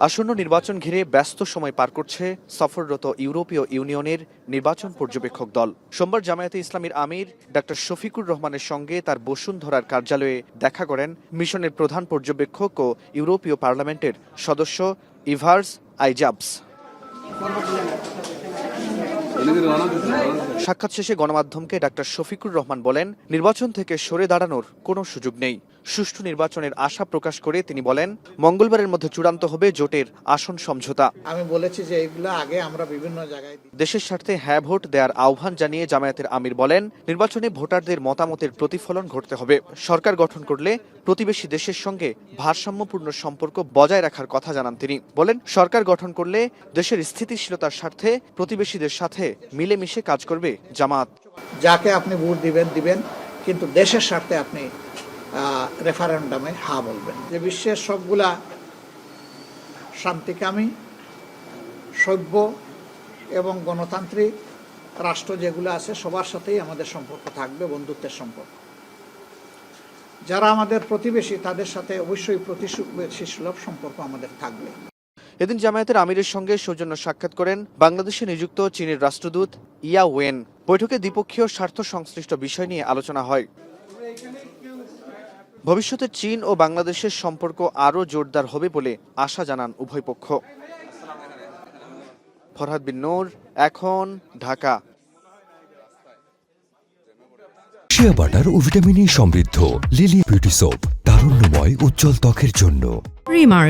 আসন্ন নির্বাচন ঘিরে ব্যস্ত সময় পার করছে সফররত ইউরোপীয় ইউনিয়নের নির্বাচন পর্যবেক্ষক দল। সোমবার জামায়াতে ইসলামীর আমির ডাক্তার শফিকুর রহমানের সঙ্গে তার বসুন্ধরার কার্যালয়ে দেখা করেন মিশনের প্রধান পর্যবেক্ষক ও ইউরোপীয় পার্লামেন্টের সদস্য ইভার্স আইজাবস। সাক্ষাৎ শেষে গণমাধ্যমকে ডাক্তার শফিকুর রহমান বলেন, নির্বাচন থেকে সরে দাঁড়ানোর কোনো সুযোগ নেই। সুষ্ঠু নির্বাচনের আশা প্রকাশ করে তিনি বলেন, মঙ্গলবারের মধ্যে চূড়ান্ত হবে জোটের আসন সমঝোতা। আমি বলেছি যে এইগুলো আগে আমরা বিভিন্ন জায়গায় দেশের স্বার্থে হ্যাঁ ভোট দেওয়ার আহ্বান জানিয়ে জামায়াতের আমির বলেন, নির্বাচনে ভোটারদের মতামতের প্রতিফলন ঘটতে হবে। সরকার গঠন করলে প্রতিবেশী দেশের সঙ্গে ভারসাম্যপূর্ণ সম্পর্ক বজায় রাখার কথা জানান তিনি। বলেন, সরকার গঠন করলে দেশের স্থিতিশীলতার স্বার্থে প্রতিবেশীদের সাথে মিলেমিশে কাজ করবে জামাত। যাকে আপনি ভোট দিবেন, কিন্তু দেশের স্বার্থে আপনি রেফারেন্ডামে হ্যাঁ বলবেন। যে বিশ্বের সবগুলা শান্তিকামী, সভ্য এবং গণতান্ত্রিক রাষ্ট্র যেগুলো আছে সবার সাথেই আমাদের সম্পর্ক থাকবে, বন্ধুত্বের সম্পর্ক। যারা আমাদের প্রতিবেশী তাদের সাথে অবশ্যই প্রতিবেশী সুলভ সম্পর্ক আমাদের থাকবে। এদিন জামায়াতের আমিরের সঙ্গে সৌজন্য সাক্ষাৎ করেন বাংলাদেশে নিযুক্ত চীনের রাষ্ট্রদূত ইয়া ওয়েন। বৈঠকে দ্বিপক্ষীয় স্বার্থ সংশ্লিষ্ট বিষয় নিয়ে আলোচনা হয়। ভবিষ্যতে চীন ও বাংলাদেশের সম্পর্ক আরও জোরদার হবে বলে আশা জানান উভয় পক্ষ। ফরহাদ বিন নূর, এখন, ঢাকা। শিয়া বাটার ও ভিটামিন ই সমৃদ্ধ লিলি বিউটি সোপ, তারুণ্যময় উজ্জ্বল ত্বকের জন্য।